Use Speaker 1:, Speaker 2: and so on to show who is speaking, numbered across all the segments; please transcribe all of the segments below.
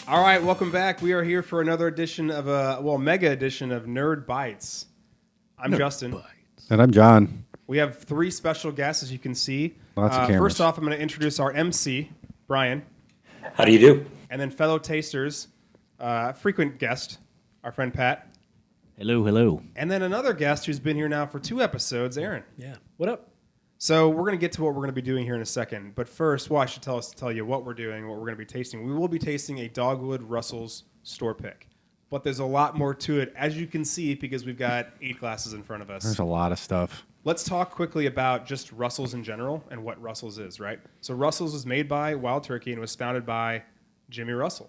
Speaker 1: All right, welcome back. We are here for another edition of mega edition of Nerd Bytes. I'm Justin.
Speaker 2: And I'm John.
Speaker 1: We have three special guests, as you can see.
Speaker 2: Lots of cameras.
Speaker 1: First off, I'm going to introduce our MC, Brian.
Speaker 3: How do you do?
Speaker 1: And then fellow tasters, frequent guest, our friend Pat.
Speaker 4: Hello, hello.
Speaker 1: And then another guest who's been here now for 2 episodes, Aaron.
Speaker 4: Yeah. What up?
Speaker 1: So we're going to get to what we're going to be doing here in a second. But first, I should tell you what we're doing, what we're going to be tasting. We will be tasting a Dogwood Russell's store pick. But there's a lot more to it, as you can see, because we've got 8 glasses in front of us.
Speaker 2: There's a lot of stuff.
Speaker 1: Let's talk quickly about just Russell's in general and what Russell's is, right? So Russell's was made by Wild Turkey and was founded by Jimmy Russell.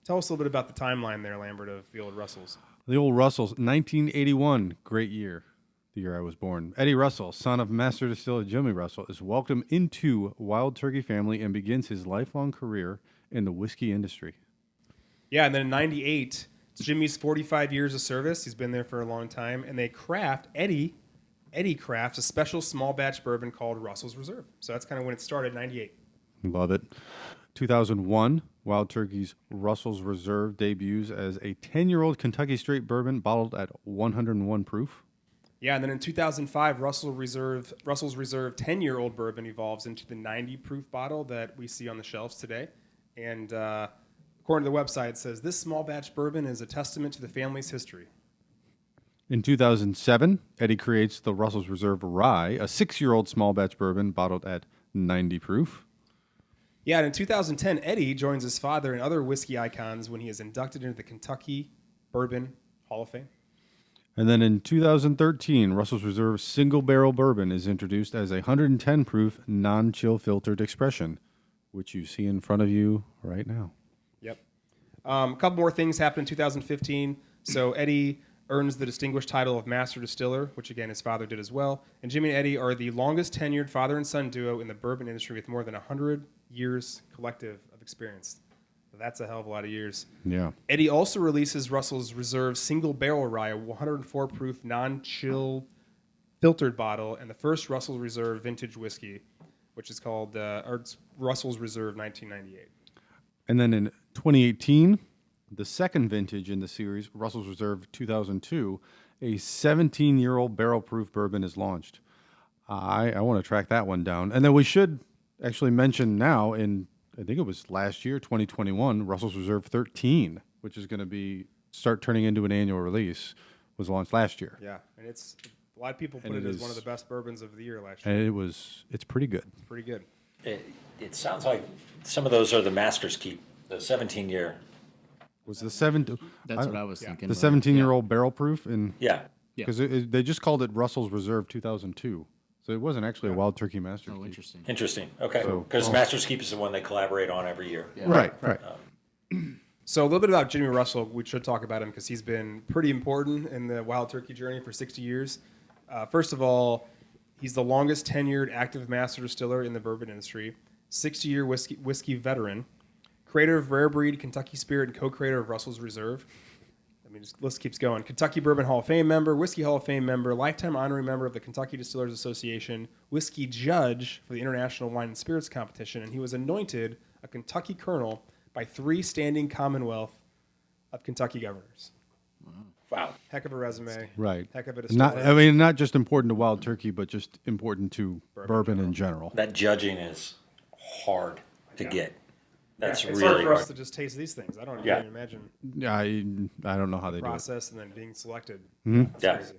Speaker 1: Tell us a little bit about the timeline there, Lambert, of the old Russell's.
Speaker 2: The old Russells, 1981, great year, the year I was born. Eddie Russell, son of master distiller Jimmy Russell, is welcomed into Wild Turkey family and begins his lifelong career in the whiskey industry.
Speaker 1: Yeah, and then in 98, it's Jimmy's 45 years of service. He's been there for a long time. And they craft, Eddie crafts a special small batch bourbon called Russell's Reserve. So that's kind of when it started, 98.
Speaker 2: Love it. 2001, Wild Turkey's Russell's Reserve debuts as a 10-year-old Kentucky straight bourbon bottled at 101 proof.
Speaker 1: Yeah, and then in 2005, Russell's Reserve 10-year-old bourbon evolves into the 90-proof bottle that we see on the shelves today. And according to the website, it says, this small batch bourbon is a testament to the family's history.
Speaker 2: In 2007, Eddie creates the Russell's Reserve Rye, a 6-year-old small batch bourbon bottled at 90 proof.
Speaker 1: Yeah, and in 2010, Eddie joins his father and other whiskey icons when he is inducted into the Kentucky Bourbon Hall of Fame.
Speaker 2: And then in 2013, Russell's Reserve Single Barrel Bourbon is introduced as a 110 proof, non-chill filtered expression, which you see in front of you right now.
Speaker 1: Yep. A couple more things happened in 2015. So Eddie earns the distinguished title of Master Distiller, which again his father did as well. And Jimmy and Eddie are the longest tenured father and son duo in the bourbon industry with more than 100 years collective of experience. That's a hell of a lot of years.
Speaker 2: Yeah.
Speaker 1: Eddie also releases Russell's Reserve Single Barrel Rye, a 104 proof non-chill filtered bottle, and the first Russell's Reserve vintage whiskey, which is called Russell's Reserve 1998.
Speaker 2: And then in 2018, the second vintage in the series, Russell's Reserve 2002, a 17-year-old barrel-proof bourbon is launched. I want to track that one down. And then we should actually mention now, I think it was last year, 2021, Russell's Reserve 13, which is going to start turning into an annual release, was launched last year.
Speaker 1: Yeah, and it's a lot of people put it as one of the best bourbons of the year last
Speaker 2: year.
Speaker 1: And
Speaker 2: it's pretty good.
Speaker 1: It's pretty good.
Speaker 3: It sounds like some of those are the Master's Keep, the 17-year.
Speaker 2: Was the 7?
Speaker 4: That's what I was thinking.
Speaker 2: The 17-year-old barrel proof,
Speaker 3: Yeah.
Speaker 2: Because they just called it Russell's Reserve 2002, so it wasn't actually a Wild Turkey Master Keep.
Speaker 4: Oh, interesting.
Speaker 3: Interesting. Okay. Because Master's Keep is the one they collaborate on every year.
Speaker 2: Yeah. Right.
Speaker 1: So a little bit about Jimmy Russell. We should talk about him because he's been pretty important in the Wild Turkey journey for 60 years. First of all, he's the longest tenured active master distiller in the bourbon industry, 60-year whiskey veteran, creator of Rare Breed, Kentucky Spirit, and co-creator of Russell's Reserve. I mean, this list keeps going. Kentucky Bourbon Hall of Fame member, Whiskey Hall of Fame member, lifetime honorary member of the Kentucky Distillers Association, whiskey judge for the International Wine and Spirits Competition, and he was anointed a Kentucky Colonel by 3 standing Commonwealth of Kentucky governors.
Speaker 3: Wow.
Speaker 1: Heck of a resume.
Speaker 2: Right.
Speaker 1: Heck of a distiller.
Speaker 2: Not just important to Wild Turkey, but just important to bourbon in general.
Speaker 3: That judging is hard to get. That's
Speaker 1: it's
Speaker 3: really
Speaker 1: hard for us to just taste these things. I don't even imagine.
Speaker 2: Yeah, I don't know how they do it.
Speaker 1: Process and then being selected.
Speaker 2: Mm-hmm.
Speaker 1: Crazy.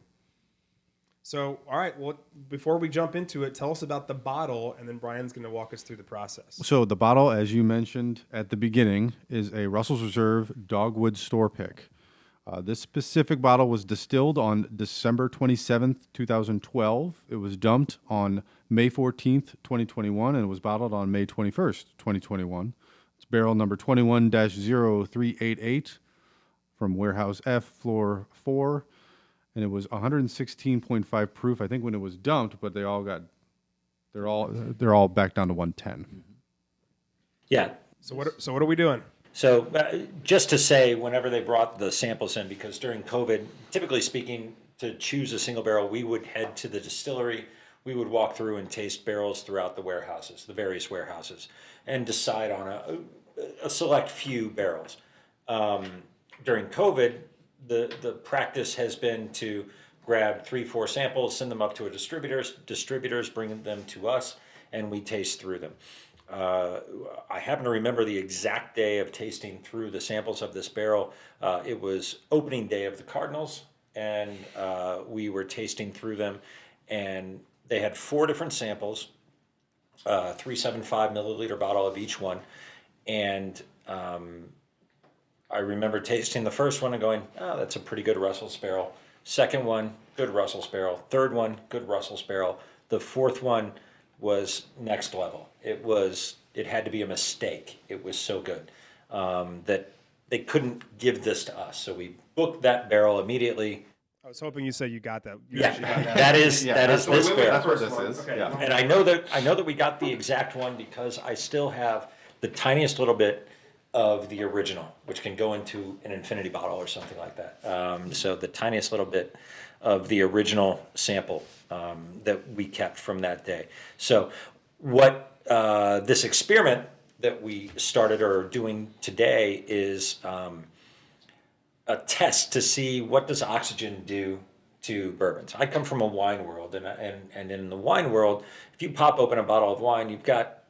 Speaker 1: So, all right. Well, before we jump into it, tell us about the bottle, and then Brian's going to walk us through the process.
Speaker 2: So the bottle, as you mentioned at the beginning, is a Russell's Reserve Dogwood store pick. This specific bottle was distilled on December 27th, 2012. It was dumped on May 14th, 2021, and it was bottled on May 21st, 2021. It's barrel number 21-0388 from Warehouse F, floor 4, and it was 116.5 proof. I think when it was dumped, but they're all back down to 110.
Speaker 3: Yeah.
Speaker 1: So what are we doing?
Speaker 3: So just to say, whenever they brought the samples in, because during COVID, typically speaking, to choose a single barrel, we would head to the distillery. We would walk through and taste barrels throughout the warehouses, the various warehouses, and decide on a select few barrels. During COVID, the practice has been to grab 3-4 samples, send them up to a distributors bring them to us, and we taste through them. I happen to remember the exact day of tasting through the samples of this barrel. It was opening day of the Cardinals, and we were tasting through them, and they had 4 different samples, 375 milliliter bottle of each one, and I remember tasting the first one and going, oh, that's a pretty good Russell's barrel. Second one, good Russell's barrel. Third one, good Russell's barrel. The fourth one was next level. It had to be a mistake. It was so good that they couldn't give this to us. So we booked that barrel immediately.
Speaker 1: I was hoping you said you got that. You
Speaker 3: Yeah,
Speaker 1: actually got that.
Speaker 3: that is this barrel.
Speaker 2: That's what this is.
Speaker 1: Okay.
Speaker 2: Yeah.
Speaker 3: And I know that we got the exact one because I still have the tiniest little bit of the original, which can go into an infinity bottle or something like that. So the tiniest little bit of the original sample that we kept from that day. So what this experiment that we started or are doing today is a test to see what does oxygen do to bourbons. I come from a wine world, and in the wine world, if you pop open a bottle of wine, you've got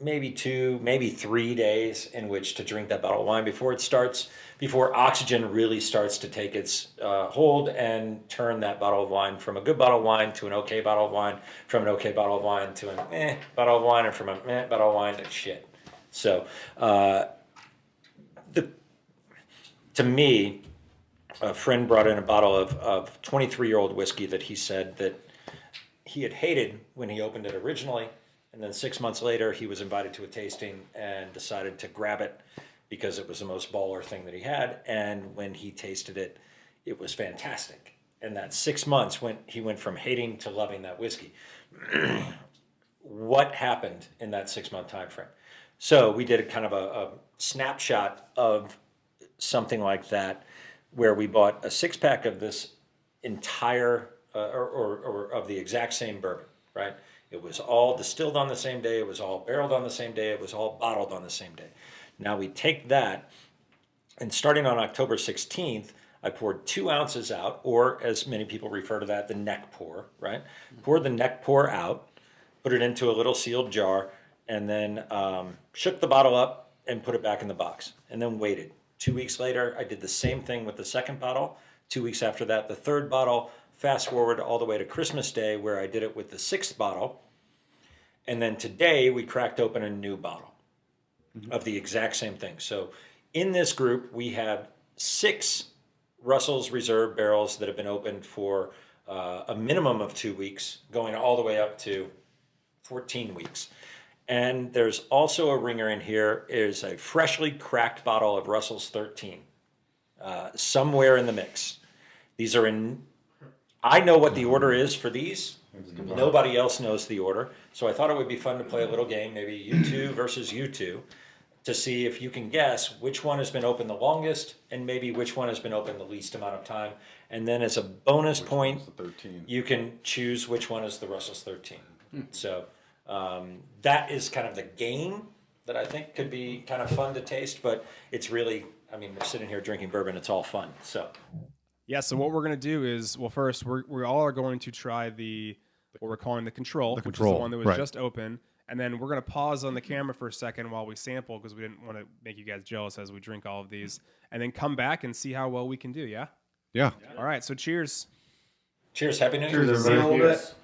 Speaker 3: maybe 2, maybe 3 days in which to drink that bottle of wine before oxygen really starts to take its hold and turn that bottle of wine from a good bottle of wine to an okay bottle of wine, from an okay bottle of wine to an bottle of wine, and from a bottle of wine to shit. So to me, a friend brought in a bottle of 23-year-old whiskey that he said that he had hated when he opened it originally. And then 6 months later, he was invited to a tasting and decided to grab it because it was the most baller thing that he had. And when he tasted it, it was fantastic. And that 6 months, he went from hating to loving that whiskey. What happened in that 6-month time frame? So we did a kind of a snapshot of something like that, where we bought a 6-pack of this entire, or of the exact same bourbon, right? It was all distilled on the same day. It was all barreled on the same day. It was all bottled on the same day. Now we take that, and starting on October 16th, I poured 2 ounces out, or as many people refer to that, the neck pour, right? Poured the neck pour out, put it into a little sealed jar, and then shook the bottle up and put it back in the box, and then waited. 2 weeks later, I did the same thing with the second bottle. 2 weeks after that, the third bottle. Fast forward all the way to Christmas Day, where I did it with the 6th bottle. And then today, we cracked open a new bottle of the exact same thing. So in this group, we have 6 Russell's Reserve barrels that have been opened for a minimum of 2 weeks, going all the way up to 14 weeks. And there's also a ringer in here, is a freshly cracked bottle of Russell's 13, somewhere in the mix. These are in... I know what the order is for these. Nobody else knows the order. So I thought it would be fun to play a little game, maybe you 2 versus you 2, to see if you can guess which one has been open the longest and maybe which one has been open the least amount of time. And then as a bonus point, you can choose which one is the Russell's 13. So that is kind of the game that I think could be kind of fun to taste, but it's really, I mean, we're sitting here drinking bourbon. It's all fun. So...
Speaker 1: Yeah, so what we're going to do is, well, first, we all are going to try what we're calling the control, which is the one that was just open. And then we're going to pause on the camera for a second while we sample, because we didn't want to make you guys jealous as we drink all of these. And then come back and see how well we can do, yeah?
Speaker 2: Yeah.
Speaker 1: All right, so cheers.
Speaker 3: Cheers. Happy New Year.
Speaker 2: Cheers,
Speaker 1: See you in a little bit.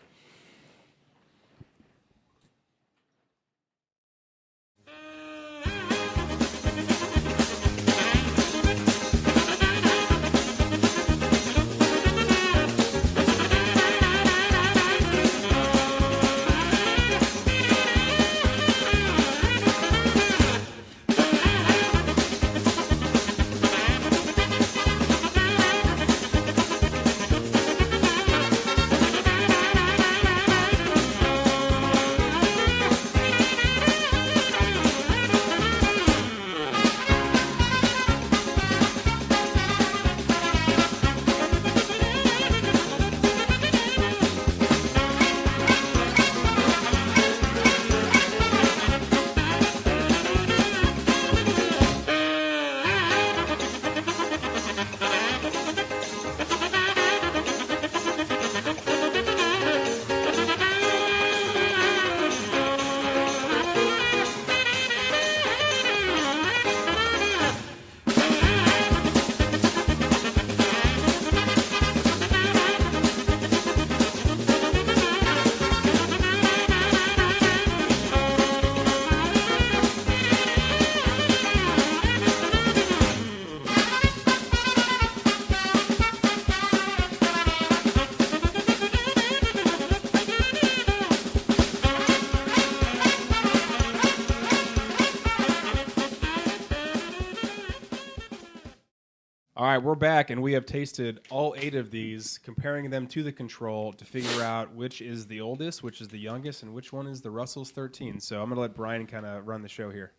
Speaker 1: All right, we're back, and we have tasted all 8 of these, comparing them to the control to figure out which is the oldest, which is the youngest, and which one is the Russell's 13. So I'm going to let Brian kind of run the show here.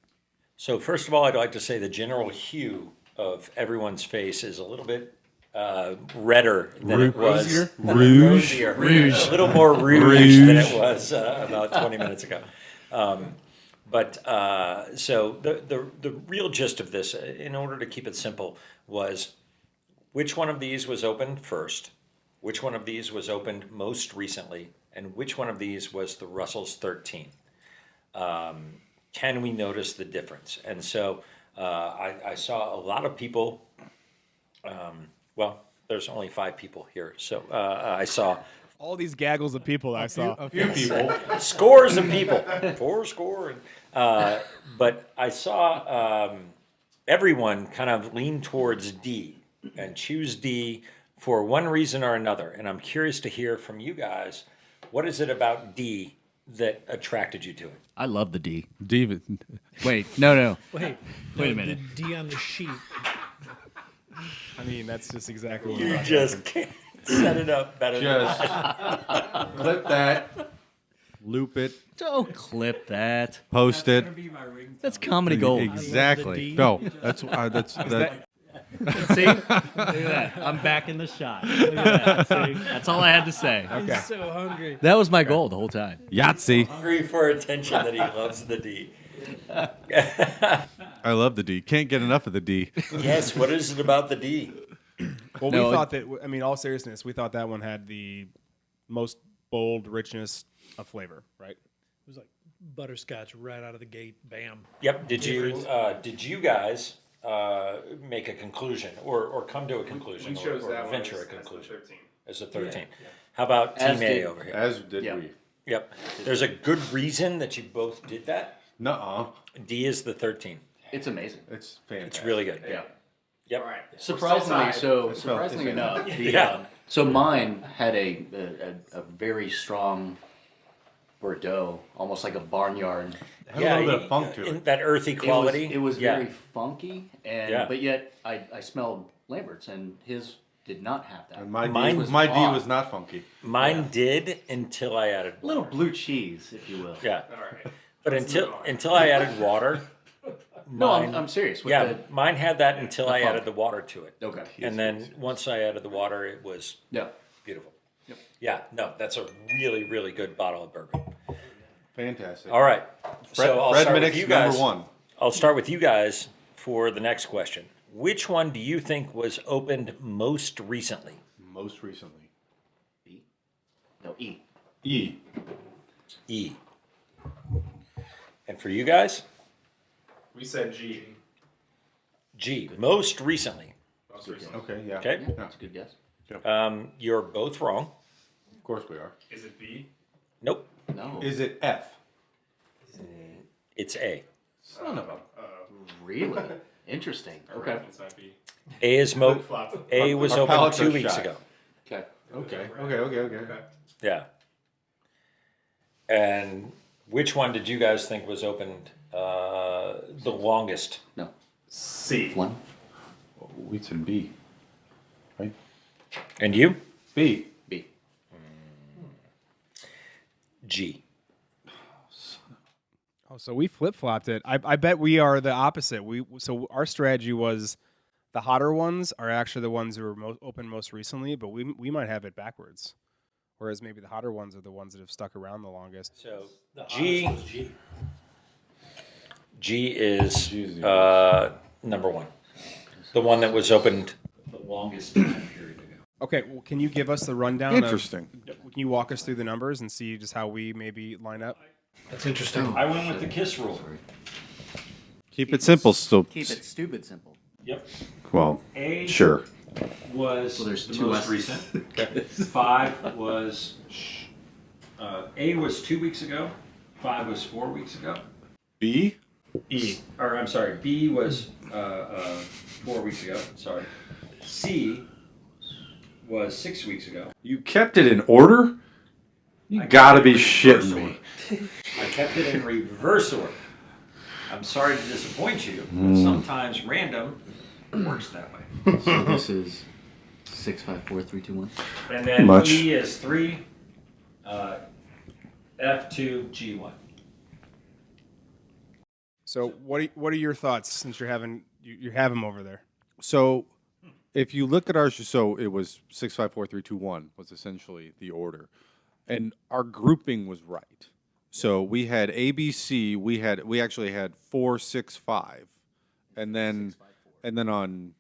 Speaker 3: So first of all, I'd like to say the general hue of everyone's face is a little bit redder than it was. Rosier. A little more rouge than it was about 20 minutes ago. So the real gist of this, in order to keep it simple, was which one of these was opened first, which one of these was opened most recently, and which one of these was the Russell's 13. Can we notice the difference? And so I saw a lot of people, there's only 5 people here, so I saw
Speaker 1: All these gaggles of people I saw.
Speaker 2: A few people.
Speaker 3: scores of people, 4 score. But I saw everyone kind of lean towards D and choose D for one reason or another. And I'm curious to hear from you guys, what is it about D that attracted you to it?
Speaker 4: I love the D.
Speaker 2: David.
Speaker 4: Wait, no.
Speaker 5: Wait
Speaker 4: a minute.
Speaker 5: The D on the sheet.
Speaker 1: I mean, that's just exactly what
Speaker 3: You just can't set it up better than
Speaker 2: Just clip that, loop it,
Speaker 4: Don't clip that.
Speaker 2: post it.
Speaker 4: That's comedy gold.
Speaker 2: Exactly.
Speaker 5: D.
Speaker 2: No, that's that.
Speaker 4: See? Look at that. I'm back in the shot. Look at that. See? That's all I had to say.
Speaker 1: Okay.
Speaker 5: I'm so hungry.
Speaker 4: That was my goal the whole time.
Speaker 2: Yahtzee.
Speaker 3: hungry for attention that he loves the D.
Speaker 2: I love the D. Can't get enough of the D.
Speaker 3: Yes, what is it about the D?
Speaker 1: Well,
Speaker 4: No,
Speaker 1: we thought that, I mean, all seriousness, we thought that one had the most bold richness of flavor, right?
Speaker 5: It was like butterscotch right out of the gate. Bam.
Speaker 3: Yep. Did you guys make a conclusion or come to a conclusion or venture a conclusion as a 13? How about Team A over here?
Speaker 2: As did
Speaker 4: Yeah.
Speaker 2: we.
Speaker 3: Yep. There's a good reason that you both did that.
Speaker 2: Nuh-uh.
Speaker 3: D is the 13.
Speaker 6: It's amazing.
Speaker 2: It's fantastic.
Speaker 3: It's really good.
Speaker 6: Yeah.
Speaker 3: Yep.
Speaker 6: Surprisingly enough, so mine had a very strong Bordeaux, almost like a barnyard.
Speaker 2: Had a little bit of funk to it.
Speaker 3: That earthy quality.
Speaker 6: It was
Speaker 3: yeah.
Speaker 6: very funky, and
Speaker 3: Yeah.
Speaker 6: but yet I smelled Lambert's, and his did not have that.
Speaker 2: And my
Speaker 3: Mine
Speaker 2: D,
Speaker 3: was
Speaker 2: my D
Speaker 6: odd.
Speaker 2: was not funky.
Speaker 3: Mine did until I added
Speaker 6: A little
Speaker 3: water.
Speaker 6: blue cheese, if you will.
Speaker 3: Yeah. But until I added water.
Speaker 6: No,
Speaker 3: mine-
Speaker 6: I'm serious. With
Speaker 3: Yeah, mine had that until I
Speaker 6: funk.
Speaker 3: added the water to it.
Speaker 6: Okay.
Speaker 3: And then once I added the water, it was
Speaker 6: Yeah.
Speaker 3: beautiful.
Speaker 6: Yep.
Speaker 3: Yeah, no, that's a really, really good bottle of bourbon.
Speaker 2: Fantastic.
Speaker 3: All right. So I'll
Speaker 2: Fred
Speaker 3: start
Speaker 2: Minnick's
Speaker 3: with you guys.
Speaker 2: number 1.
Speaker 3: I'll start with you guys for the next question. Which one do you think was opened most recently?
Speaker 2: Most recently.
Speaker 6: B. No, E.
Speaker 2: E.
Speaker 3: E. And for you guys?
Speaker 1: We said G.
Speaker 3: G. Most recently.
Speaker 2: Okay, yeah.
Speaker 3: Okay.
Speaker 6: Yeah, that's a good guess.
Speaker 3: You're both wrong.
Speaker 2: Of course we are.
Speaker 1: Is it B?
Speaker 3: Nope.
Speaker 6: No.
Speaker 2: Is it F?
Speaker 3: It's A.
Speaker 2: Son of a...
Speaker 6: Really? Interesting. Okay.
Speaker 1: It's not B.
Speaker 3: A is A was
Speaker 2: Our
Speaker 3: opened
Speaker 2: palates
Speaker 3: 2
Speaker 2: are
Speaker 3: weeks
Speaker 2: shot.
Speaker 3: ago.
Speaker 6: Okay.
Speaker 2: Okay.
Speaker 3: Yeah. And which one did you guys think was opened the longest?
Speaker 6: No.
Speaker 1: C.
Speaker 6: One.
Speaker 2: We said B. Right?
Speaker 3: And you?
Speaker 2: B.
Speaker 6: B.
Speaker 3: G.
Speaker 1: Oh, so we flip-flopped it. I bet we are the opposite. So our strategy was the hotter ones are actually the ones who were open most recently, but we might have it backwards. Whereas maybe the hotter ones are the ones that have stuck around the longest.
Speaker 3: So G is number 1. The one that was opened the longest time period ago.
Speaker 1: Okay, well, can you give us the rundown?
Speaker 2: Interesting.
Speaker 1: Can you walk us through the numbers and see just how we maybe line up?
Speaker 5: That's interesting.
Speaker 3: I went with the KISS rule.
Speaker 2: Keep it simple. So,
Speaker 6: Keep it stupid simple.
Speaker 3: Yep.
Speaker 2: well,
Speaker 3: A
Speaker 2: sure.
Speaker 3: was
Speaker 6: Well, there's
Speaker 3: the
Speaker 6: two
Speaker 3: most
Speaker 6: S's.
Speaker 3: recent. 5 was A was 2 weeks ago. 5 was 4 weeks ago.
Speaker 2: B?
Speaker 3: B was 4 weeks ago. Sorry. C was 6 weeks ago.
Speaker 2: You kept it in order? You gotta be shitting me.
Speaker 3: I kept it in reverse order. I'm sorry to disappoint you, but sometimes random
Speaker 6: works that way. So this is 6, 5, 4, 3, 2, 1.
Speaker 3: And then
Speaker 2: Much.
Speaker 3: E is 3, F2, G1.
Speaker 1: So what are your thoughts since you have him over there?
Speaker 2: So if you look at ours, so it was 6, 5, 4, 3, 2, 1 was essentially the order, and our grouping was right. So we had ABC. We actually had 4, 6, 5, and then on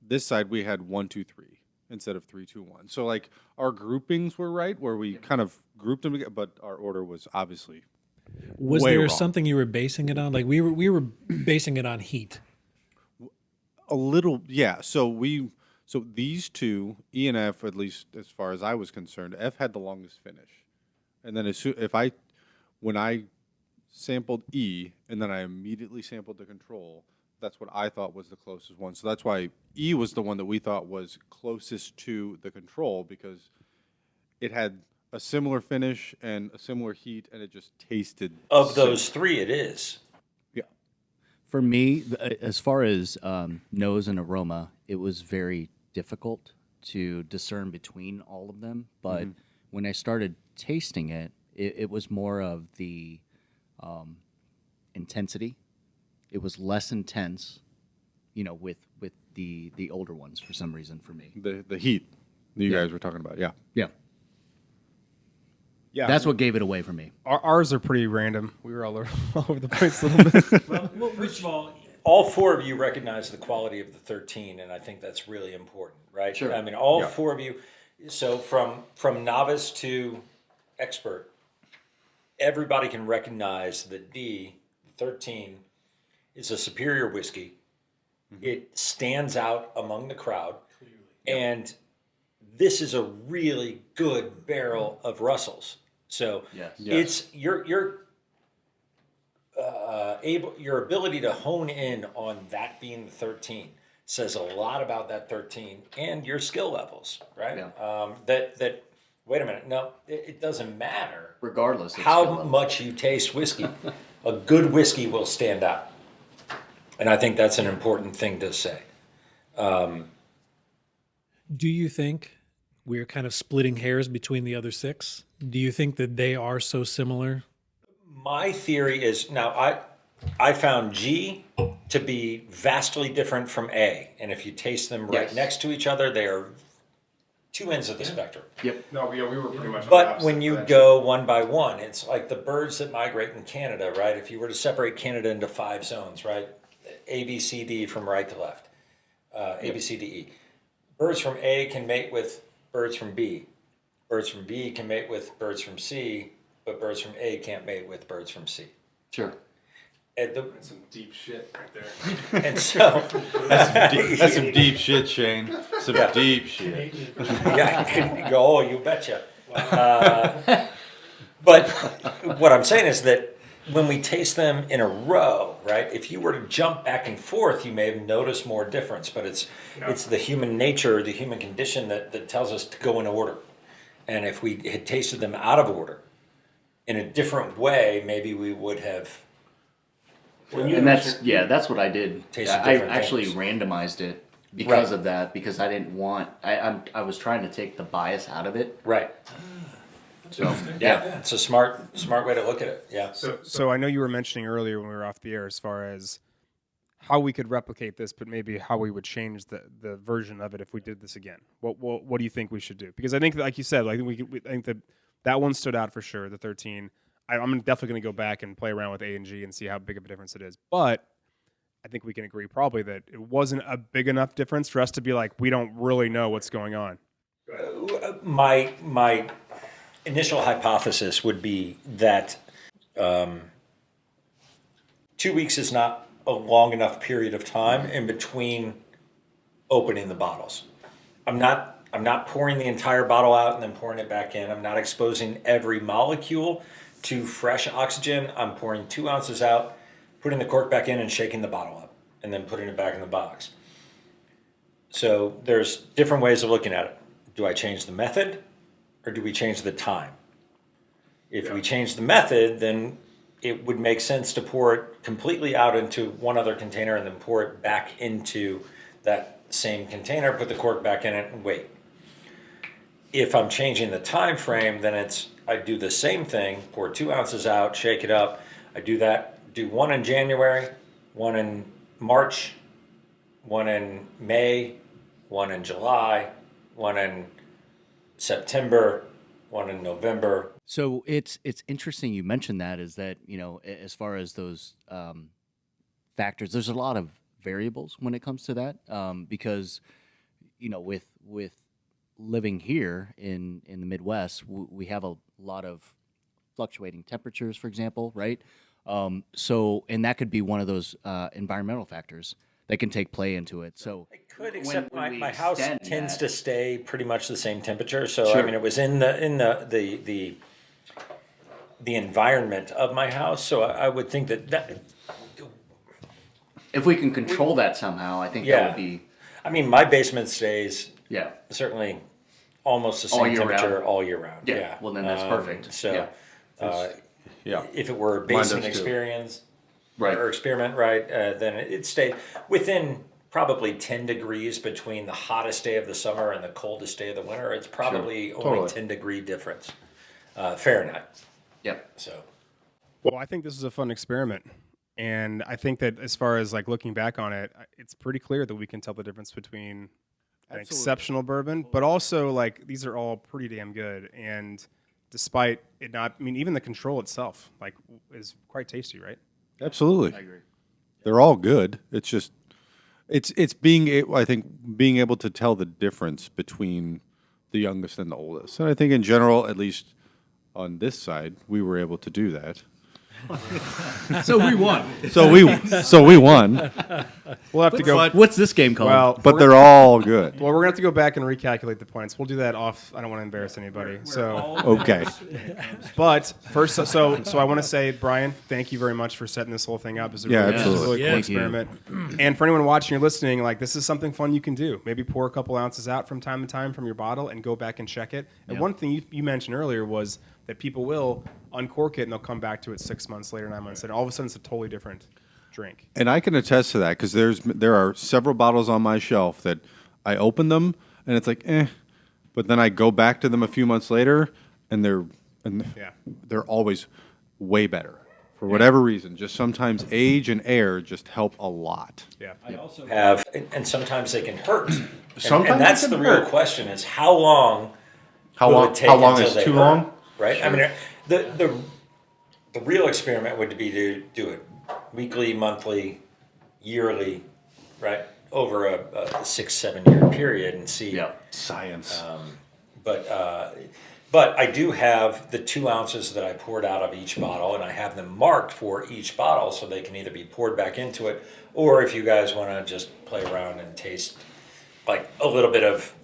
Speaker 2: this side we had 1, 2, 3 instead of 3, 2, 1. So like our groupings were right where we kind of grouped them together, but our order was obviously
Speaker 5: Was
Speaker 2: way
Speaker 5: there
Speaker 2: wrong.
Speaker 5: something you were basing it on? Like we were basing it on heat.
Speaker 2: A little, yeah. So these two, E and F, at least as far as I was concerned, F had the longest finish, and then when I sampled E and then I immediately sampled the control, that's what I thought was the closest one. So that's why E was the one that we thought was closest to the control because it had a similar finish and a similar heat, and it just tasted
Speaker 3: Of
Speaker 2: similar.
Speaker 3: those 3, it is.
Speaker 2: Yeah.
Speaker 4: For me, as far as nose and aroma, it was very difficult to discern between all of them. But when I started tasting it, it was more of the intensity. It was less intense, with the older ones for some reason for me.
Speaker 2: The heat that you guys were talking about, yeah.
Speaker 4: Yeah,
Speaker 1: Yeah,
Speaker 4: that's what gave it away for me.
Speaker 1: ours are pretty random. We were all over the place a little bit.
Speaker 3: Well, first of all 4 of you recognize the quality of the 13, and I think that's really important, right?
Speaker 6: Sure.
Speaker 3: I mean, all 4 of you. So from novice to expert, everybody can recognize that D, 13, is a superior whiskey. It stands out among the crowd, and this is a really good barrel of Russells. So
Speaker 6: Yes.
Speaker 3: it's your ability to hone in on that being the 13 says a lot about that 13 and your skill levels, right?
Speaker 6: Yeah.
Speaker 3: That wait a minute, no, it doesn't matter
Speaker 6: Regardless of skill
Speaker 3: how
Speaker 6: level.
Speaker 3: much you taste whiskey. A good whiskey will stand out, and I think that's an important thing to say.
Speaker 5: Do you think we're kind of splitting hairs between the other 6? Do you think that they are so similar?
Speaker 3: My theory is now I found G to be vastly different from A, and if you taste them right
Speaker 6: Yes.
Speaker 3: next to each other, they are 2 ends of the spectrum.
Speaker 6: Yep.
Speaker 1: No, we were pretty much.
Speaker 3: But when you go one by one, it's like the birds that migrate in Canada, right? If you were to separate Canada into 5 zones, right? A, B, C, D from right to left. A, B, C, D, E. Birds from A can mate with birds from B. Birds from B can mate with birds from C, but birds from A can't mate with birds from C.
Speaker 6: Sure.
Speaker 3: And,
Speaker 1: some deep shit right there.
Speaker 3: and so,
Speaker 2: That's some deep shit, Shane. Some
Speaker 3: Yeah.
Speaker 2: deep shit.
Speaker 3: yeah, oh, you betcha. But what I'm saying is that when we taste them in a row, right? If you were to jump back and forth, you may have noticed more difference. But it's the human nature, the human condition that tells us to go in order. And if we had tasted them out of order in a different way, maybe we would have.
Speaker 6: And that's what I did.
Speaker 3: Tasted
Speaker 6: I
Speaker 3: different
Speaker 6: actually
Speaker 3: things.
Speaker 6: randomized it because
Speaker 3: Right.
Speaker 6: of that, because I didn't want. I was trying to take the bias out of it.
Speaker 3: Right.
Speaker 6: So
Speaker 3: Yeah, it's a smart way to look at it. Yeah.
Speaker 1: So I know you were mentioning earlier when we were off the air as far as how we could replicate this, but maybe how we would change the version of it if we did this again. What do you think we should do? Because I think, like you said, I think that one stood out for sure. The 13. I'm definitely going to go back and play around with A and G and see how big of a difference it is. But I think we can agree probably that it wasn't a big enough difference for us to be like, we don't really know what's going on.
Speaker 3: My initial hypothesis would be that 2 weeks is not a long enough period of time in between opening the bottles. I'm not pouring the entire bottle out and then pouring it back in. I'm not exposing every molecule to fresh oxygen. I'm pouring 2 ounces out, putting the cork back in and shaking the bottle up, and then putting it back in the box. So there's different ways of looking at it. Do I change the method or do we change the time? If we change the method, then it would make sense to pour it completely out into one other container and then pour it back into that same container, put the cork back in it, and wait. If I'm changing the time frame, then I do the same thing, pour 2 ounces out, shake it up. I do that, do one in January, one in March, one in May, one in July, one in September, one in November.
Speaker 4: So it's interesting you mentioned that, is that, as far as those factors, there's a lot of variables when it comes to that, because, with living here in the Midwest, we have a lot of fluctuating temperatures, for example, right? And that could be one of those environmental factors that can take play into it. So
Speaker 3: It could, except
Speaker 6: when we
Speaker 3: my house
Speaker 6: extend
Speaker 3: tends
Speaker 6: that-
Speaker 3: to stay pretty much the same temperature. So
Speaker 6: Sure.
Speaker 3: I mean, it was in the environment of my house. So I would think that
Speaker 6: If we can control that somehow, I think that
Speaker 3: yeah.
Speaker 6: would be,
Speaker 3: I mean, my basement stays
Speaker 6: yeah.
Speaker 3: certainly almost the
Speaker 6: All
Speaker 3: same
Speaker 6: year
Speaker 3: temperature
Speaker 6: round?
Speaker 3: all year round.
Speaker 6: Yeah,
Speaker 3: Yeah.
Speaker 6: well, then that's perfect.
Speaker 3: So
Speaker 6: Yeah.
Speaker 2: Yeah.
Speaker 3: if it were a
Speaker 2: Mine
Speaker 3: basement
Speaker 2: does too.
Speaker 3: experience
Speaker 6: Right.
Speaker 3: or experiment, right, then it stayed within probably 10 degrees between the hottest day of the summer and the coldest day of the winter. It's probably only
Speaker 2: Totally.
Speaker 3: 10-degree difference, Fahrenheit.
Speaker 6: Yep.
Speaker 3: So
Speaker 1: Well, I think this is a fun experiment. And I think that as far as like looking back on it, it's pretty clear that we can tell the difference between an exceptional bourbon, but also like these are all pretty damn good. And despite it not, I mean, even the control itself like is quite tasty, right?
Speaker 2: Absolutely.
Speaker 6: I agree.
Speaker 2: They're all good. It's just it's being I think being able to tell the difference between the youngest and the oldest. And I think in general, at least on this side, we were able to do that.
Speaker 4: so we won.
Speaker 2: So we won,
Speaker 1: We'll have to go.
Speaker 4: What's this game called?
Speaker 1: Well,
Speaker 2: but they're all good.
Speaker 1: well, we're gonna have to go back and recalculate the points. We'll do that off. I don't want to embarrass anybody. So,
Speaker 2: Okay.
Speaker 1: but first, so I want to say, Brian, thank you very much for setting this whole thing up. It's a
Speaker 2: Yeah,
Speaker 1: really,
Speaker 2: absolutely.
Speaker 1: really cool
Speaker 4: Thank you.
Speaker 1: experiment. And for anyone watching or listening, like this is something fun you can do. Maybe pour a couple ounces out from time to time from your bottle and go back and check it. And one thing you mentioned earlier was that people will uncork it and they'll come back to it 6 months later, 9 months later. All of a sudden, it's a totally different drink.
Speaker 2: And I can attest to that because there are several bottles on my shelf that I open them and it's like but then I go back to them a few months later and they're always way better for whatever reason. Just sometimes age and air just help a lot.
Speaker 1: Yeah.
Speaker 3: have, and sometimes they can hurt.
Speaker 2: Sometimes
Speaker 3: and that's
Speaker 2: they can
Speaker 3: the real
Speaker 2: hurt.
Speaker 3: question: is how long
Speaker 2: How
Speaker 3: will
Speaker 2: long?
Speaker 3: it take
Speaker 2: How long
Speaker 3: until
Speaker 2: is
Speaker 3: they
Speaker 2: too
Speaker 3: hurt,
Speaker 2: long?
Speaker 3: Right. I mean, the real experiment would be to do it weekly, monthly, yearly, right, over a 6-7 year period and see.
Speaker 6: Yeah.
Speaker 2: Science.
Speaker 3: But I do have the 2 ounces that I poured out of each bottle, and I have them marked for each bottle so they can either be poured back into it, or if you guys want to just play around and taste like a little bit of,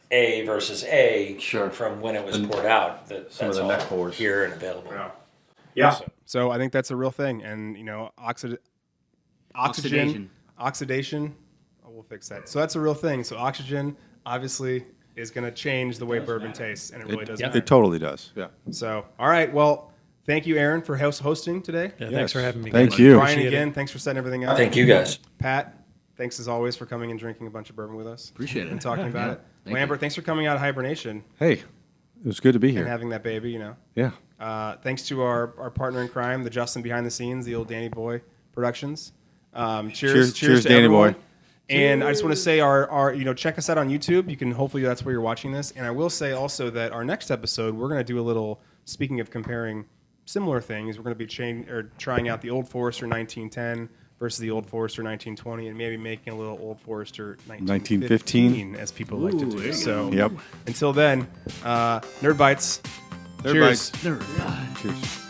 Speaker 3: A versus A
Speaker 6: Sure.
Speaker 3: from when it was poured out. That's
Speaker 2: of the
Speaker 3: all
Speaker 2: neck pours.
Speaker 3: here and available.
Speaker 1: Yeah. So I think that's a real thing. And, oxidation. Oh, we'll fix that. So that's a real thing. So oxygen, obviously, is going to change the way bourbon tastes, and it really does.
Speaker 2: It totally does. Yeah.
Speaker 1: So, all right. Well, thank you, Aaron, for hosting today.
Speaker 5: Yeah, thanks for having me.
Speaker 2: Thank
Speaker 5: guys.
Speaker 2: you.
Speaker 1: Brian,
Speaker 5: Appreciate
Speaker 1: again,
Speaker 5: it.
Speaker 1: thanks for setting everything up.
Speaker 3: Thank you guys.
Speaker 1: Pat, thanks as always for coming and drinking a bunch of bourbon with us.
Speaker 4: Appreciate it.
Speaker 1: And talking about it.
Speaker 4: Thank
Speaker 1: Lambert, thanks for coming out of hibernation
Speaker 2: Hey, it was good to be
Speaker 1: and
Speaker 2: here.
Speaker 1: having that baby,
Speaker 2: Yeah.
Speaker 1: Thanks to our partner in crime, the Justin behind the scenes, the old Danny Boy Productions.
Speaker 2: Cheers,
Speaker 1: to
Speaker 2: Danny
Speaker 1: everyone.
Speaker 2: Boy.
Speaker 1: And I just want to say, check us out on YouTube. You can hopefully that's where you're watching this. And I will say also that our next episode, we're going to do a little. Speaking of comparing similar things, we're going to be trying out the Old Forester 1910 versus the Old Forester 1920, and maybe making a little Old Forester 1915, as people like to do. So,
Speaker 2: Yep.
Speaker 1: until then, Nerd Bytes.
Speaker 2: Nerd
Speaker 1: Cheers.
Speaker 2: Bytes. Cheers.